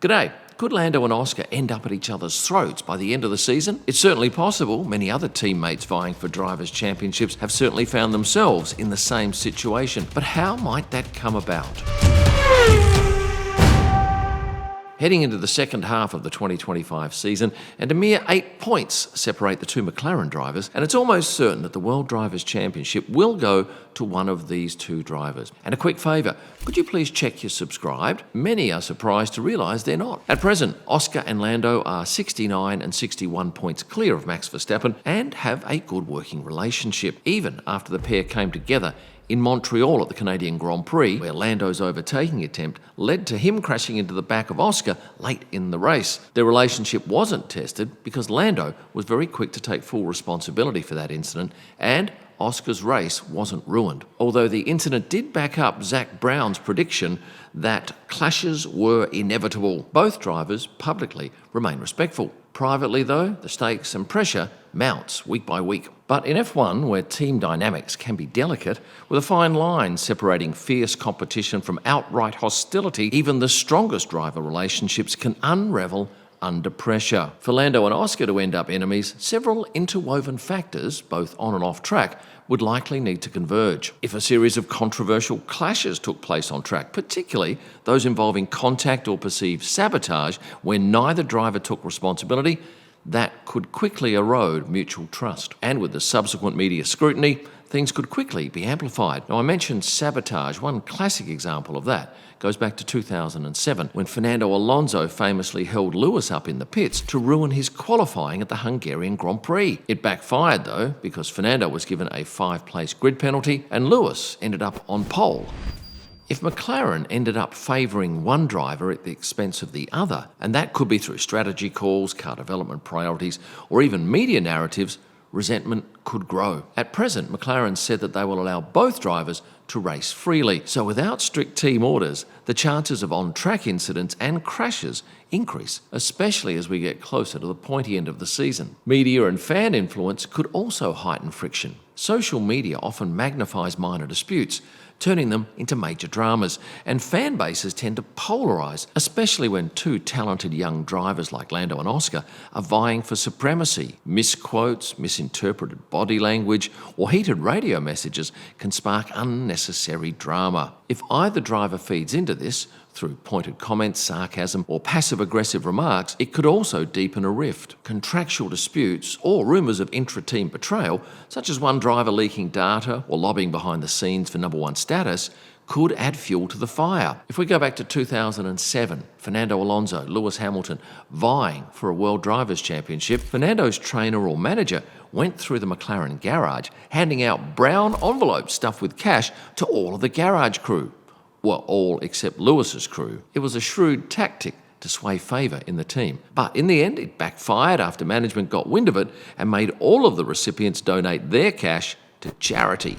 G'day. Could Lando and Oscar end up at each other's throats by the end of the season? It's certainly possible. Many other teammates vying for drivers' championships have certainly found themselves in the same situation. But how might that come about? Heading into the second half of the 2025 season, and a mere 8 points separate the two McLaren drivers, and it's almost certain that the World Drivers' Championship will go to one of these two drivers. And a quick favour, could you please check you're subscribed? Many are surprised to realise they're not. At present, Oscar and Lando are 69 and 61 points clear of Max Verstappen and have a good working relationship, even after the pair came together in Montreal at the Canadian Grand Prix, where Lando's overtaking attempt led to him crashing into the back of Oscar late in the race. Their relationship wasn't tested because Lando was very quick to take full responsibility for that incident, and Oscar's race wasn't ruined. Although the incident did back up Zak Brown's prediction that clashes were inevitable. Both drivers publicly remain respectful. Privately, though, the stakes and pressure mounts week by week. But in F1, where team dynamics can be delicate, with a fine line separating fierce competition from outright hostility, even the strongest driver relationships can unravel under pressure. For Lando and Oscar to end up enemies, several interwoven factors, both on and off track, would likely need to converge. If a series of controversial clashes took place on track, particularly those involving contact or perceived sabotage, where neither driver took responsibility, that could quickly erode mutual trust. And with the subsequent media scrutiny, things could quickly be amplified. Now, I mentioned sabotage. One classic example of that goes back to 2007, when Fernando Alonso famously held Lewis up in the pits to ruin his qualifying at the Hungarian Grand Prix. It backfired, though, because Fernando was given a 5-place grid penalty and Lewis ended up on pole. If McLaren ended up favouring one driver at the expense of the other, and that could be through strategy calls, car development priorities, or even media narratives, resentment could grow. At present, McLaren said that they will allow both drivers to race freely. So without strict team orders, the chances of on-track incidents and crashes increase, especially as we get closer to the pointy end of the season. Media and fan influence could also heighten friction. Social media often magnifies minor disputes, turning them into major dramas, and fan bases tend to polarise, especially when two talented young drivers like Lando and Oscar are vying for supremacy. Misquotes, misinterpreted body language, or heated radio messages can spark unnecessary drama. If either driver feeds into this, through pointed comments, sarcasm, or passive-aggressive remarks, it could also deepen a rift. Contractual disputes or rumours of intra-team betrayal, such as one driver leaking data or lobbying behind the scenes for number one status, could add fuel to the fire. If we go back to 2007, Fernando Alonso, Lewis Hamilton vying for a World Drivers' Championship, Fernando's trainer or manager went through the McLaren garage, handing out brown envelopes stuffed with cash to all of the garage crew. Well, all except Lewis's crew. It was a shrewd tactic to sway favour in the team. But in the end, it backfired after management got wind of it and made all of the recipients donate their cash to charity.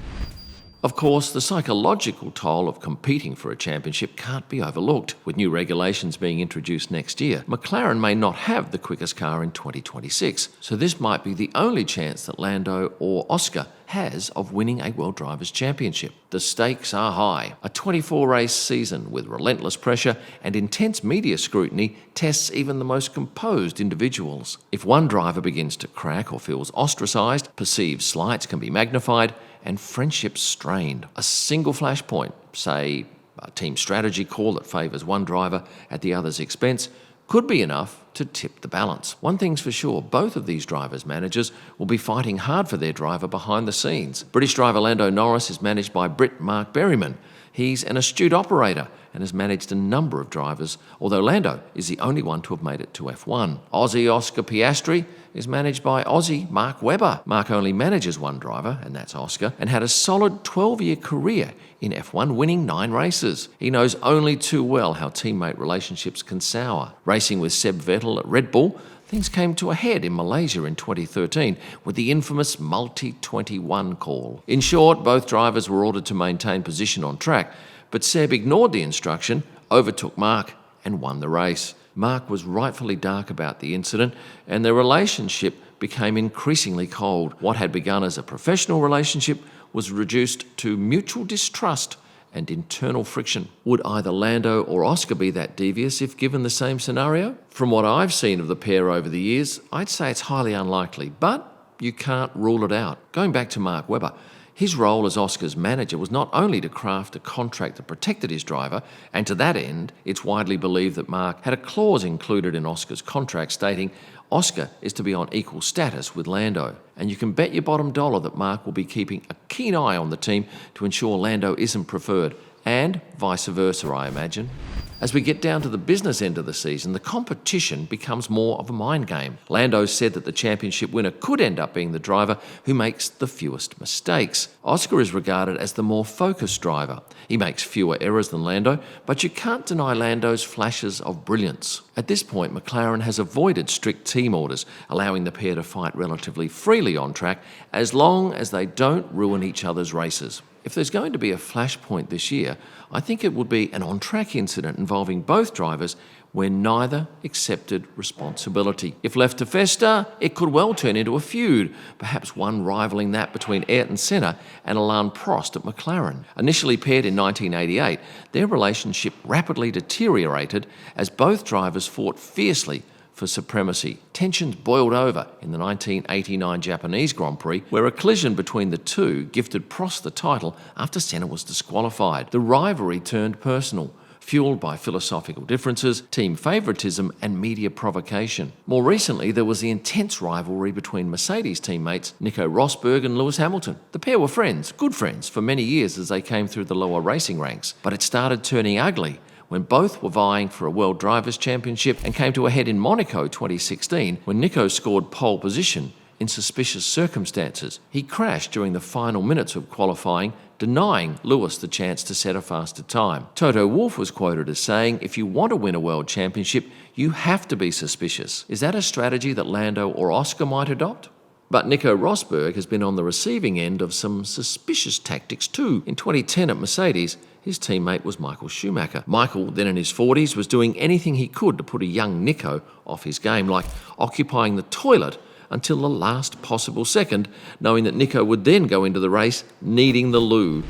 Of course, the psychological toll of competing for a championship can't be overlooked. With new regulations being introduced next year, McLaren may not have the quickest car in 2026, so this might be the only chance that Lando or Oscar has of winning a World Drivers' Championship. The stakes are high. A 24-race season with relentless pressure and intense media scrutiny tests even the most composed individuals. If one driver begins to crack or feels ostracised, perceived slights can be magnified, and friendships strained. A single flashpoint, say a team strategy call that favours one driver at the other's expense, could be enough to tip the balance. One thing's for sure, both of these drivers' managers will be fighting hard for their driver behind the scenes. British driver Lando Norris is managed by Brit Mark Berryman. He's an astute operator and has managed a number of drivers, although Lando is the only one to have made it to F1. Aussie Oscar Piastri is managed by Aussie Mark Webber. Mark only manages one driver, and that's Oscar, and had a solid 12-year career in F1, winning 9 races. He knows only too well how teammate relationships can sour. Racing with Seb Vettel at Red Bull, things came to a head in Malaysia in 2013 with the infamous multi-21 call. In short, both drivers were ordered to maintain position on track, but Seb ignored the instruction, overtook Mark, and won the race. Mark was rightfully dark about the incident, and their relationship became increasingly cold. What had begun as a professional relationship was reduced to mutual distrust and internal friction. Would either Lando or Oscar be that devious if given the same scenario? From what I've seen of the pair over the years, I'd say it's highly unlikely, but you can't rule it out. Going back to Mark Webber, his role as Oscar's manager was not only to craft a contract that protected his driver, and to that end, it's widely believed that Mark had a clause included in Oscar's contract stating Oscar is to be on equal status with Lando. And you can bet your bottom dollar that Mark will be keeping a keen eye on the team to ensure Lando isn't preferred, and vice versa, I imagine. As we get down to the business end of the season, the competition becomes more of a mind game. Lando said that the championship winner could end up being the driver who makes the fewest mistakes. Oscar is regarded as the more focused driver. He makes fewer errors than Lando, but you can't deny Lando's flashes of brilliance. At this point, McLaren has avoided strict team orders, allowing the pair to fight relatively freely on track as long as they don't ruin each other's races. If there's going to be a flashpoint this year, I think it would be an on-track incident involving both drivers where neither accepted responsibility. If left to fester, it could well turn into a feud, perhaps one rivaling that between Ayrton Senna and Alain Prost at McLaren. Initially paired in 1988, their relationship rapidly deteriorated as both drivers fought fiercely for supremacy. Tensions boiled over in the 1989 Japanese Grand Prix, where a collision between the two gifted Prost the title after Senna was disqualified. The rivalry turned personal, fueled by philosophical differences, team favouritism and media provocation. More recently, there was the intense rivalry between Mercedes teammates Nico Rosberg and Lewis Hamilton. The pair were friends, good friends, for many years as they came through the lower racing ranks, but it started turning ugly when both were vying for a World Drivers' Championship and came to a head in Monaco 2016 when Nico scored pole position in suspicious circumstances. He crashed during the final minutes of qualifying, denying Lewis the chance to set a faster time. Toto Wolff was quoted as saying, "If you want to win a World Championship, you have to be suspicious." Is that a strategy that Lando or Oscar might adopt? But Nico Rosberg has been on the receiving end of some suspicious tactics too. In 2010 at Mercedes, his teammate was Michael Schumacher. Michael, then in his 40s, was doing anything he could to put a young Nico off his game, like occupying the toilet until the last possible second, knowing that Nico would then go into the race needing the loo.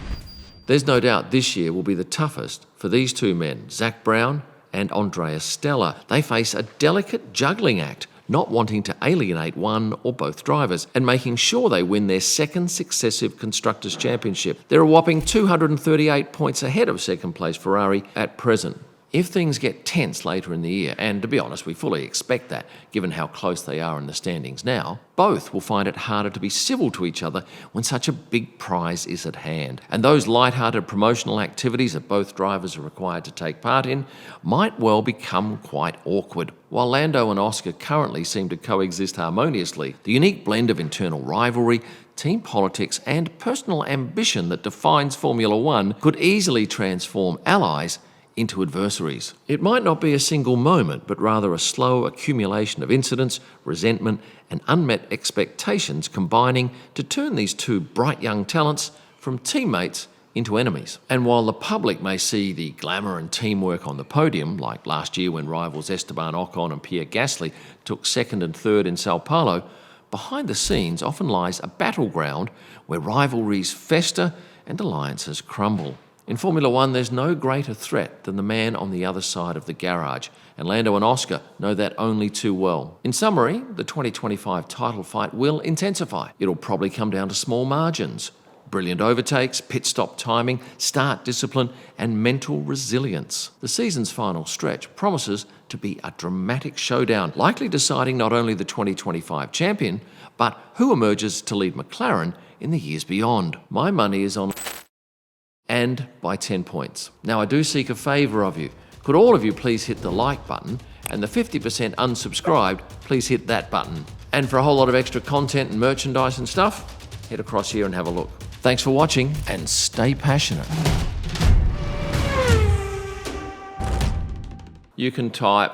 There's no doubt this year will be the toughest for these two men, Zak Brown and Andreas Stella. They face a delicate juggling act, not wanting to alienate one or both drivers, and making sure they win their second successive Constructors' Championship. They're a whopping 238 points ahead of second place Ferrari at present. If things get tense later in the year, and to be honest, we fully expect that, given how close they are in the standings now, both will find it harder to be civil to each other when such a big prize is at hand. And those light-hearted promotional activities that both drivers are required to take part in might well become quite awkward. While Lando and Oscar currently seem to coexist harmoniously, the unique blend of internal rivalry, team politics and personal ambition that defines Formula One could easily transform allies into adversaries. It might not be a single moment, but rather a slow accumulation of incidents, resentment, and unmet expectations combining to turn these two bright young talents from teammates into enemies. And while the public may see the glamour and teamwork on the podium, like last year when rivals Esteban Ocon and Pierre Gasly took second and third in Sao Paulo, behind the scenes often lies a battleground where rivalries fester and alliances crumble. In Formula One, there's no greater threat than the man on the other side of the garage, and Lando and Oscar know that only too well. In summary, the 2025 title fight will intensify. It'll probably come down to small margins, brilliant overtakes, pit stop timing, start discipline, and mental resilience. The season's final stretch promises to be a dramatic showdown, likely deciding not only the 2025 champion, but who emerges to lead McLaren in the years beyond. My money is on and by 10 points. Now, I do seek a favour of you. Could all of you please hit the like button, and the 50% unsubscribed, please hit that button. And for a whole lot of extra content and merchandise and stuff, head across here and have a look. Thanks for watching, and stay passionate. You can type